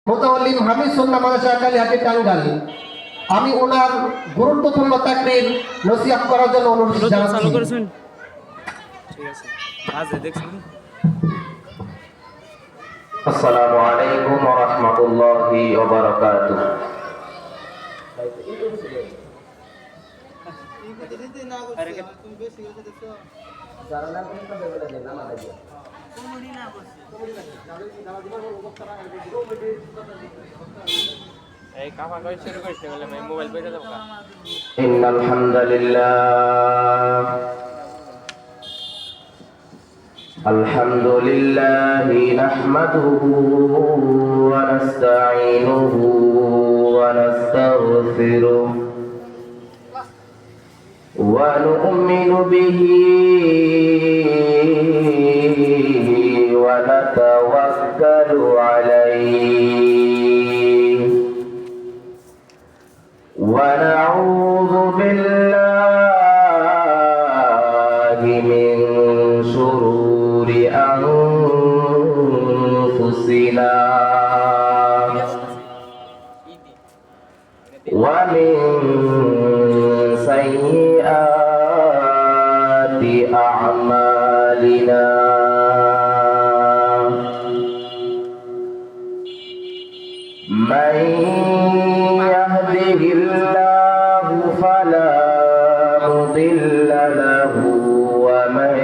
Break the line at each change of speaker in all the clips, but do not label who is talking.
মুতাওয়াল্লিম হামিদ সুন্নাহ মাদ্রাসা কালিহাটি টাঙ্গাইল। আমি ওনার গুরুত্বপূর্ণ তাকরীর নসিহত করার জন্য অনুরোধ জানাচ্ছি।
চালু করেছেন? ঠিক আছে, আজে দেখছেন।
আসসালামু আলাইকুম ওয়া রাহমাতুল্লাহি ওয়া বারাকাতুহু।
এই কাফা কই শুরু করতে বলে আমি মোবাইল পেয়ে যাব কা।
ইন্নাল হামদুলিল্লাহ আলহামদুলিল্লাহি নাহমাদুহু ওয়া নাস্তাঈনুহু ওয়া নাস্তাগফিরুহু ওয়া নু'মিনু বিহি ওয়া নাতাওয়াক্কালু আলাইহি ওয়া নাউযু বিল্লাহি মিন শুরুরি আনফুসিনা ওয়া মিন সাইয়্যাতি আ'মালিনা মান ইয়াহদিহিল্লাহু ফালা মুদিল্লা লাহু ওয়া মান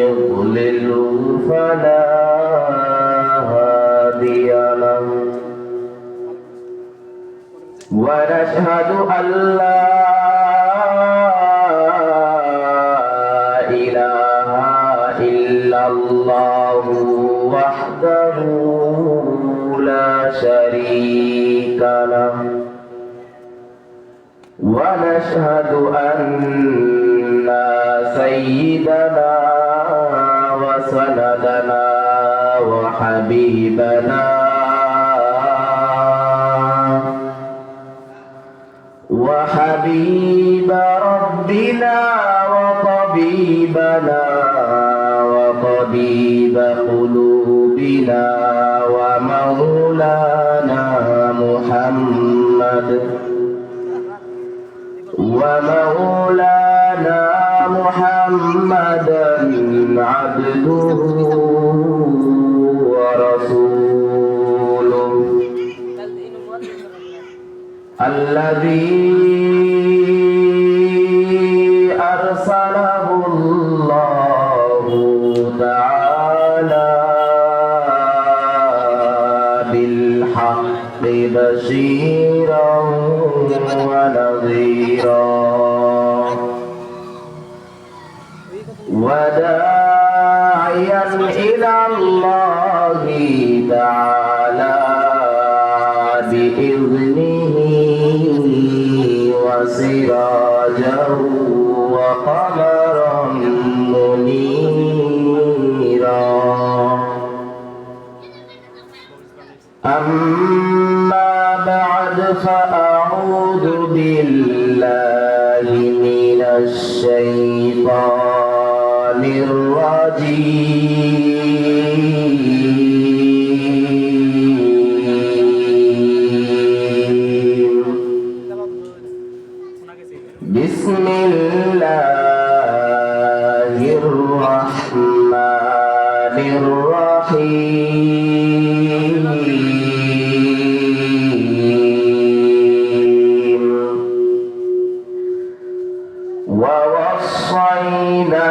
ইউদ্লিলহু ফালা হাদিয়া লাহু ওয়া নাশহাদু আল্লা ইলাহা ইল্লাল্লাহু ওয়াহদাহু লা শারীকা লাহু ওয়া নাশহাদু আন্না সাইয়্যিদানা ওয়া সানাদানা ওয়া হাবিবানা وحبيب ربنا وطبيبنا وطبيب قلوبنا ومولانا محمد عبده ورسوله الذي أرسله الله تعالى بالحق بشيرا ونذيرا وداعيا إلى الله تعالى بإذنه وسراجا وقمرا منيرا أما بعد فأعوذ بالله من الشيطان الرجيم بسم الله الرحمن الرحيم ووصينا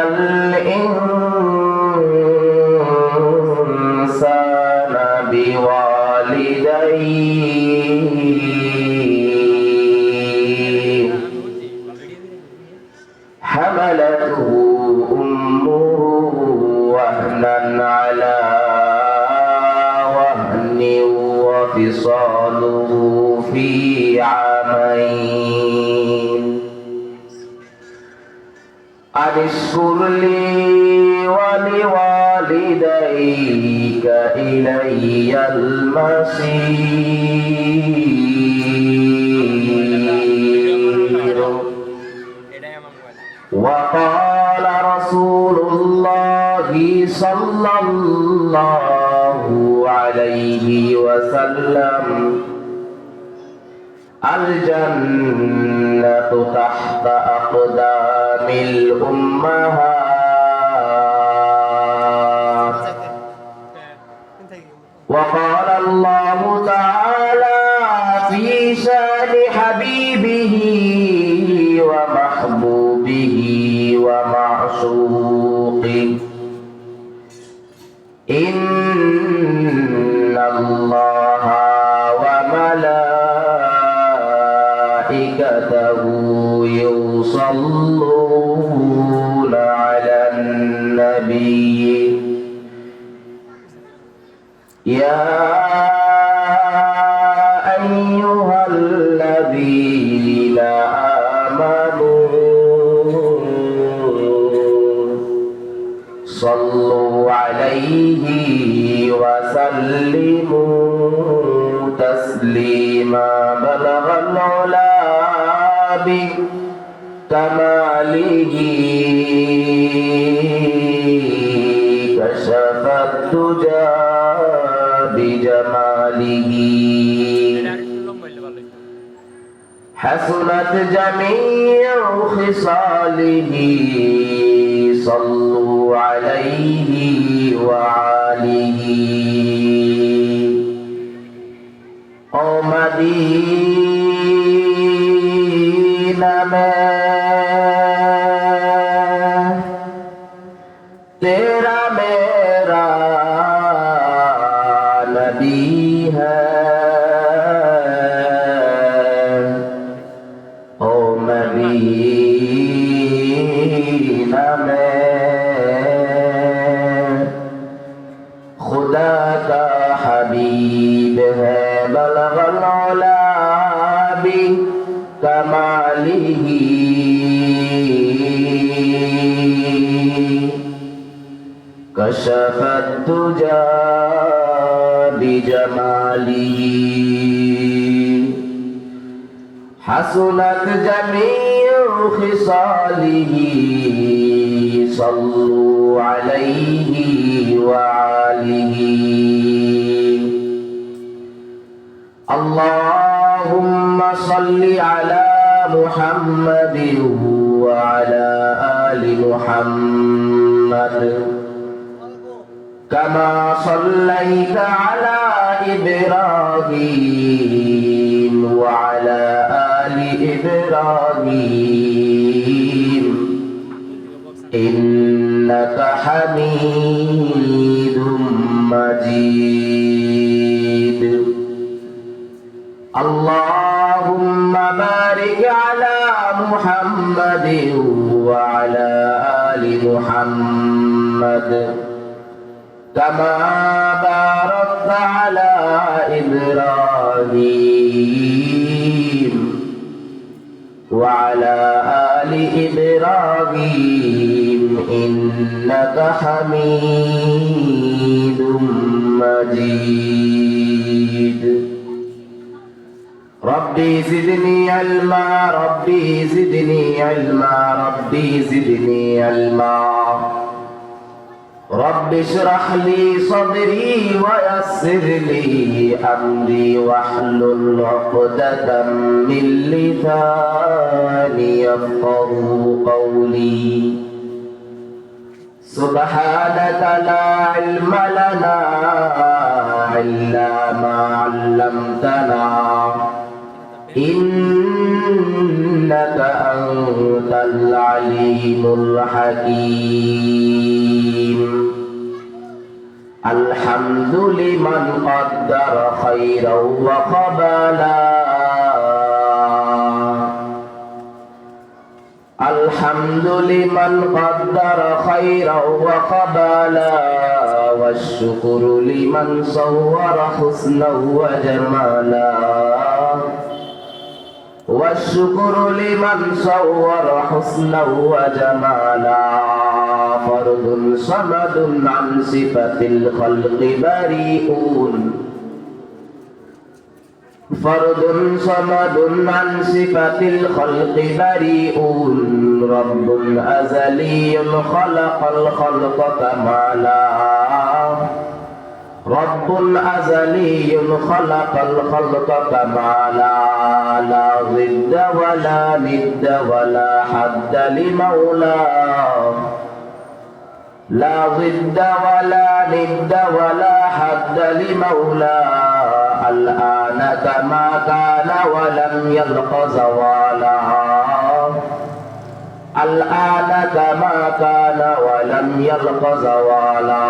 الإنسان بوالديه حملته أمه وهنا على وهن وفصاله في عامين أن اشكر لي ولوالديك إلي المصير وقال رسول الله صلى الله عليه عليه وسلم الجنة تحت أقدام الأمهات. وقال الله تعالى في شان حبيبه ومحبوبه ومعشوقه: إن الله وملائكته يصلون على النبي يا أيها الذين آمنوا صلوا عليه وسلموا تسليما. بلغ العلا بكماله كشف الدجى بجماله حسنت جميع خصاله. صلوا عليه وآله. او مدینہ میں تیرا میرا نبی ہے. او مدینہ میں خدا کا حبیب ہے. بلغ العلا بکمالہ کشف الدجى بجمالہ حسنت جميع خصاله. صلوا عليه وآله. اللهم صل على محمد وعلى آل محمد كما صليت على إبراهيم وعلى آل إبراهيم إنك حميد مجيد. اللهم بارك على محمد وعلى آل محمد كما باركت على إبراهيم وعلى آل إبراهيم إنك حميد مجيد. ربي زدني علما ربي زدني علما ربي زدني علما. رب اشرح لي صدري ويسر لي أمري واحلل عقدة من لساني يفقهوا قولي. سبحانك لا علم لنا إلا ما علمتنا إنك أنت العليم الحكيم. الحمد لمن قدر خيرا وقبلا. الحمد لمن قدر خيرا وقبلا. والشكر لمن صور حسنا وجمالا. والشكر لمن صور حسنا وجمالا. فرد صمد عن صفة الخلق بريئون. فرد صمد عن صفة الخلق بريئون. رب أزلي خلق الخلق كمالا. رب أزلي خلق الخلق كمالا لا ضد ولا ند ولا حد لمولاه لا ضد ولا ند ولا حد لمولاه الآن كما كان ولم يلق زوالا الآن كما كان ولم يلق زوالا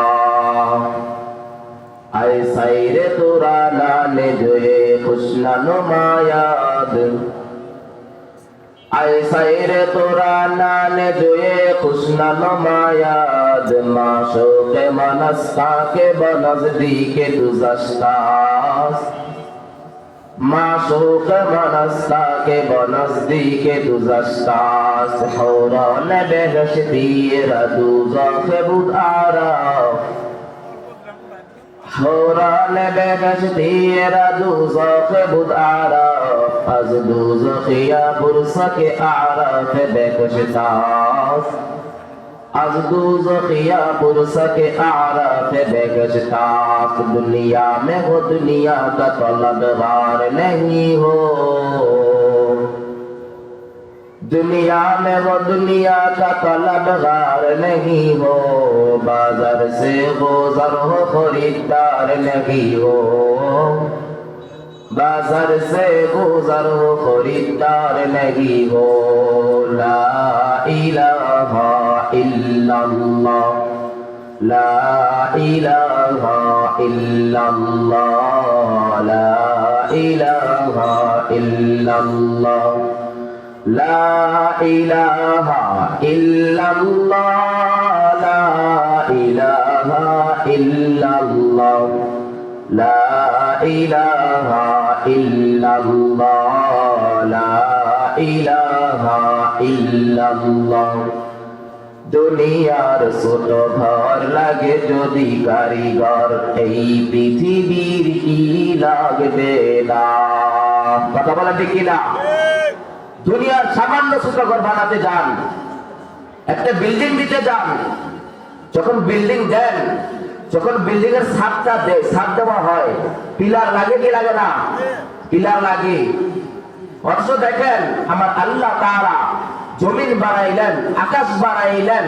ऐसा रे तुरा नाने जो ये खुशना नुमायाद ऐसा रे तुरा नाने जो ये खुशना नुमायाद माशो के मनस्ता के बनज़दीके दुज़श्तास माशो के मनस्ता के बनज़दीके दुज़श्तास हौरान बेहशती रदूज़ाक़ बुदाराफ़ حوران بهشتی را دوزخ بود عراف از دوزخیا برسک اعراف بهشتاست از دوزخیا برسک اعراف بهشتاست دنیا میں ہو دنیا کا طلبگار نہیں ہو दुनिया में वो दुनिया का तलबगार नहीं हो बाजार से गुजर हो खरीदार नहीं हो बाजार से गुजर हो खरीदार नहीं हो ला इलाहा इल्लल्लाह ला इलाहा इल्लल्लाह ला इलाहा इल्लल्लाह لا إله إلا الله لا إله إلا الله لا إله إلا الله لا إله إلا الله দুনিয়ার ছোট ঘর লাগে যদি কারিগর এই পৃথিবীর কি লাগবে না কথা বলা ঠিক কিনা দুনিয়ার সামান্য ছোট ঘর বানাতে যান একটা বিল্ডিং দিতে যান যখন বিল্ডিং দেন যখন বিল্ডিং এর ছাদ দেওয়া হয় পিলার লাগে কি লাগে না পিলার লাগে অথচ দেখেন আমার আল্লাহ তাআলা জমিন বানাইলেন আকাশ বানাইলেন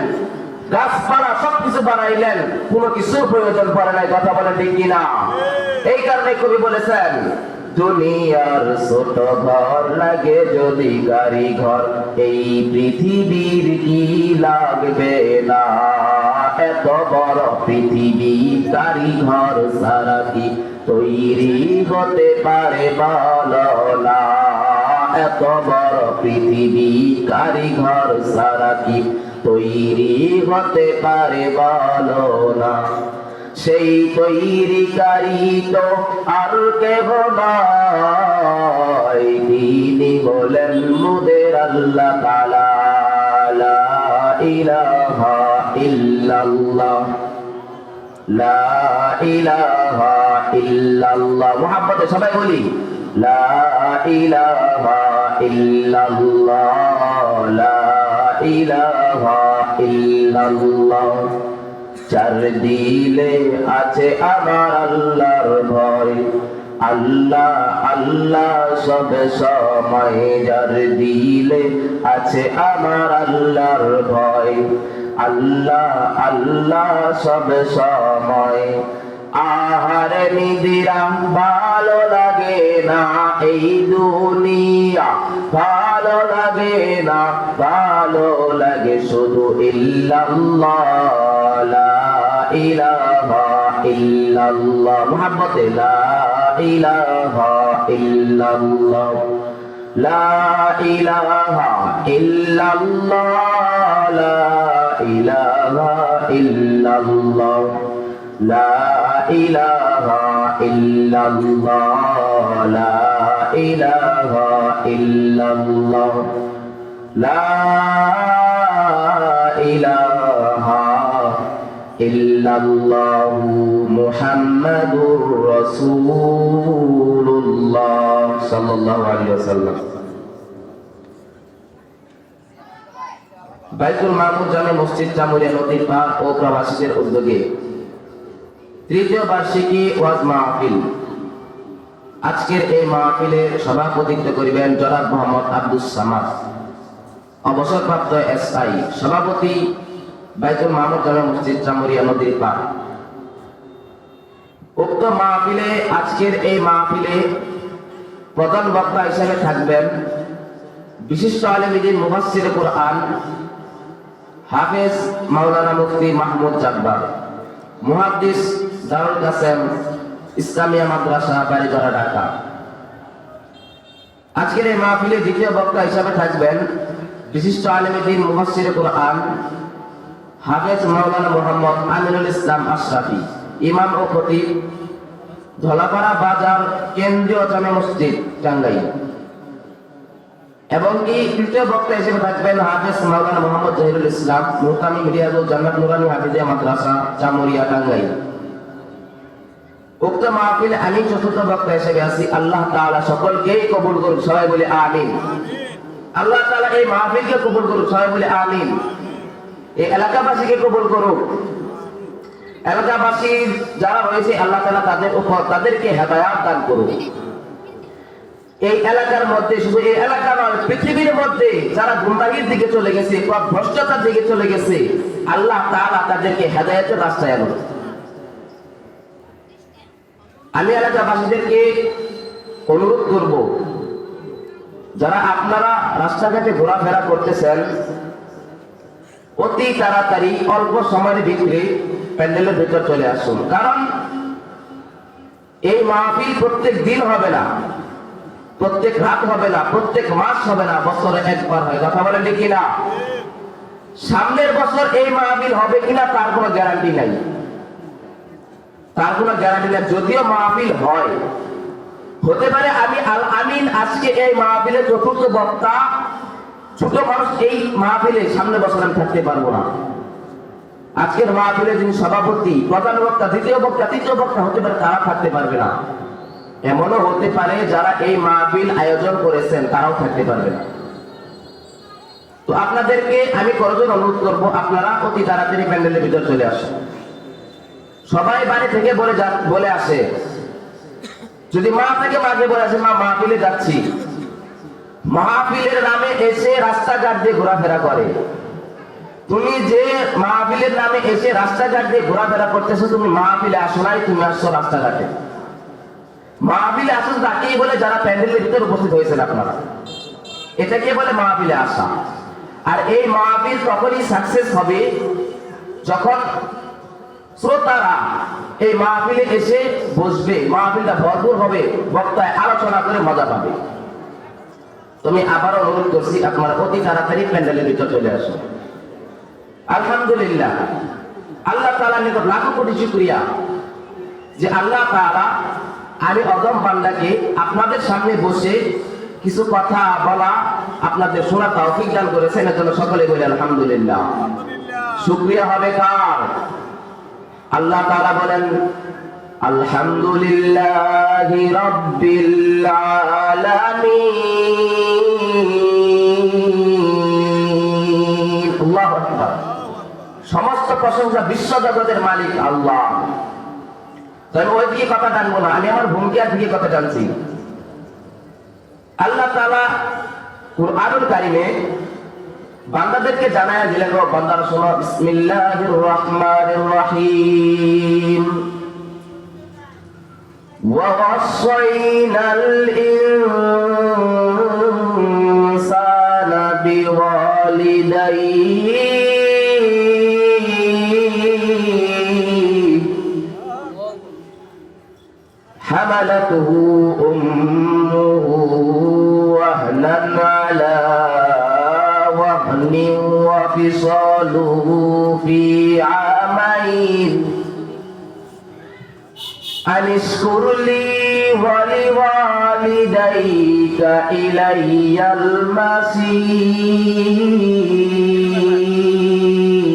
গাছপালা সবকিছু বানাইলেন কোনো কিছু প্রয়োজন পড়ে নাই কথা বলে ঠিক কিনা এই কারণে কবি বলেছেন দুনিয়ার ছোট ঘর লাগে যদি গাড়ি ঘর এই পৃথিবীর কি লাগবে না এত বড় পৃথিবী গাড়ি ঘর সারা কি তৈরি হতে পারে বলো না এত বড় পৃথিবী গাড়ি ঘর সারা কি তৈরি হতে পারে বলো না সেই তৈরিকারী তো আর কেহ নয় তিনি বলেন মুদের আল্লাহ তাআলা লা ইলাহা ইল্লাল্লাহ লা ইলাহা ইল্লাল্লাহ মুহাম্মদে সবাই বলি লা ইলাহা ইল্লাল্লাহ লা ইলাহা ইল্লাল্লাহ চার দিলে আছে আমার আল্লাহর ভয় আল্লাহ আল্লাহ সব সময় যার দিলে আছে আমার আল্লাহর ভয় আল্লাহ আল্লাহ সব সময় আহারে নিদিরা ভালো লাগে না এই দুনিয়া ভালো লাগে না ভালো লাগে শুধু ইল্লাল্লাহ লা ইলাহা ইল্লাল্লাহ মুহাম্মদে লা ইলাহা ইল্লাল্লাহ লা ইলাহা ইল্লাল্লাহ লা ইলাহা ইল্লাল্লাহ লা ইলাহা ইল্লাল্লাহ লা ইলাহা ইল্লাল্লাহ লা ইলাহা ইল্লাল্লাহ মুহাম্মাদুর রাসূলুল্লাহ সাল্লাল্লাহু আলাইহি ওয়াসাল্লাম। বাইতুল মামুর জামে মসজিদ জামুরিয়া নদীর পার ও প্রবাসীদের উদ্যোগে তৃতীয় বার্ষিকী ওয়াজ মাহফিল। আজকের এই মাহফিলে সভাপতিত্ব করিবেন জনাব মোহাম্মদ আব্দুস সামাদ, অবসরপ্রাপ্ত এসআই, সভাপতি বাইতুল মামুর জামে মসজিদ জামুরিয়া নদীর পাড়। উক্ত মাহফিলে, আজকের এই মাহফিলে প্রধান বক্তা হিসেবে থাকবেন বিশিষ্ট আলেম দ্বীন মুফাসসির কুরআন হাফেজ মাওলানা মুফতি মাহমুদ জাব্বার, মুহাদ্দিস দারুল কাসেম ইসলামিয়া মাদ্রাসা বাড়িধরা, ঢাকা। আজকের এই মাহফিলে দ্বিতীয় বক্তা হিসেবে থাকবেন বিশিষ্ট আলেম দ্বীন মুফাসসির কুরআন হাফেজ মাওলানা মুহাম্মদ আমিনুল ইসলাম আশরাফি, ইমাম ও খতিব, ধলাপাড়া বাজার কেন্দ্রীয় জামে মসজিদ, টাঙ্গাইল। এবং কি তৃতীয় বক্তা হিসেবে থাকবেন হাফেজ মাওলানা মোহাম্মদ জহিরুল ইসলাম, মুহতামিম মিডিয়াতুল জান্নাত নুরানী হাফিজিয়া মাদ্রাসা, জামুরিয়া, টাঙ্গাইল। উক্ত মাহফিলে আমি চতুর্থ বক্তা হিসেবে আছি। আল্লাহ তাআলা সকলকেই কবুল করুন, সবাই বলে আমিন। আল্লাহ তাআলা এই মাহফিলকে কবুল করুন, সবাই বলে আমিন। এই এলাকাবাসীকে কবুল করুন, এলাকাবাসী যারা রয়েছে আল্লাহ তাআলা তাদের উপর তাদেরকে হেদায়েত দান করুন। এই এলাকার মধ্যে, শুধু এই এলাকা নয়, পৃথিবীর মধ্যে যারা গুমরাহির দিকে চলে গেছে, ভ্রষ্টতার দিকে চলে গেছে, আল্লাহ তাআলা তাদেরকে হেদায়েতের রাস্তায় আনুন। আমি এলাকাবাসীদেরকে অনুরোধ করব, যারা আপনারা রাস্তাঘাটে ঘোরাফেরা করতেছেন, অতি তাড়াতাড়ি অল্প সময়ের ভিতরে প্যান্ডেলের ভিতর চলে আসুন। কারণ এই মাহফিল প্রত্যেক দিন হবে না, প্রত্যেক রাত হবে না, প্রত্যেক মাস হবে না, বছরে একবার হয়। কথা বলেন ঠিক কিনা? সামনের বছর এই মাহফিল হবে কিনা তার কোনো গ্যারান্টি নাই, তার কোনো গ্যারান্টি নাই। যদিও মাহফিল হয়, হতে পারে আমি আল আমিন আজকে এই মাহফিলে চতুর্থ বক্তা, ছোট মানুষ, এই মাহফিলে সামনের বছর আমি থাকতে পারবো না। আজকের মাহফিলে যিনি সভাপতি, প্রধান বক্তা, দ্বিতীয় বক্তা, তৃতীয় বক্তা হতে পারে, তারা থাকতে পারবে না। এমনও হতে পারে যারা এই মাহফিল আয়োজন করেছেন তারাও থাকতে পারবে না। তো আপনাদেরকে আমি করজোর অনুরোধ করবো, আপনারা অতি তাড়াতাড়ি প্যান্ডেলের ভিতর চলে আসুন। সবাই বাড়ি থেকে বলে আসে, যদি মা থেকে মাকে বলে আসে, মা মাহফিলে যাচ্ছি, মাহফিলের নামে এসে রাস্তাঘাট দিয়ে ঘোরাফেরা করে। তুমি যে মাহফিলের নামে এসে রাস্তাঘাট দিয়ে ঘোরাফেরা করতেছো, তুমি মাহফিলে আসো নাই, তুমি আসছো রাস্তাঘাটে। মাহফিলে আসুন তাকেই বলে যারা প্যান্ডেলের ভিতরে উপস্থিত হয়েছেন আপনারা, এটাকে বলে মাহফিলে আসা। আর এই মাহফিল তখনই সাকসেস হবে যখন শ্রোতারা এই মাহফিলে এসে বসবে, মাহফিলটা ভরপুর হবে, বক্তায় আলোচনা করে মজা পাবে। তুমি আবারও অনুরোধ করছি, আপনারা অতি তাড়াতাড়ি প্যান্ডেলের ভিতর চলে আসুন। আলহামদুলিল্লাহ, আল্লাহ তাআলার নিকট লাখো কোটি শুকরিয়া যে আল্লাহ তাআলা আমি অদম বান্দাকে আপনাদের সামনে বসে কিছু কথা বলা, আপনাদের শোনার তৌফিক দান করেছেন। এর জন্য সকলে বলি আলহামদুলিল্লাহ। শুকরিয়া হবে কার? আল্লাহ তাআলা বলেন, আলহামদুলিল্লাহি রাব্বিল আলামিন। আল্লাহু আকবার। সমস্ত প্রশংসা বিশ্ব জগতের মালিক আল্লাহ। আমি ওই দিকে কথা টানবো না, আমি আমার ভূমিকার দিকে কথা টানছি। আল্লাহ তাআলা কুরআনুল কারীমে বান্দাদেরকে জানায়া দিলেন, ও বান্দারা শোনো, বিসমিল্লাহির রহমানির রহিম। ওয়া ওয়াসাইনাল ইনসানা বিওয়ালিদাইহি حملته أمه وهنا على وهن وفصاله في عامين أن اشكر لي ولوالديك إلي المصير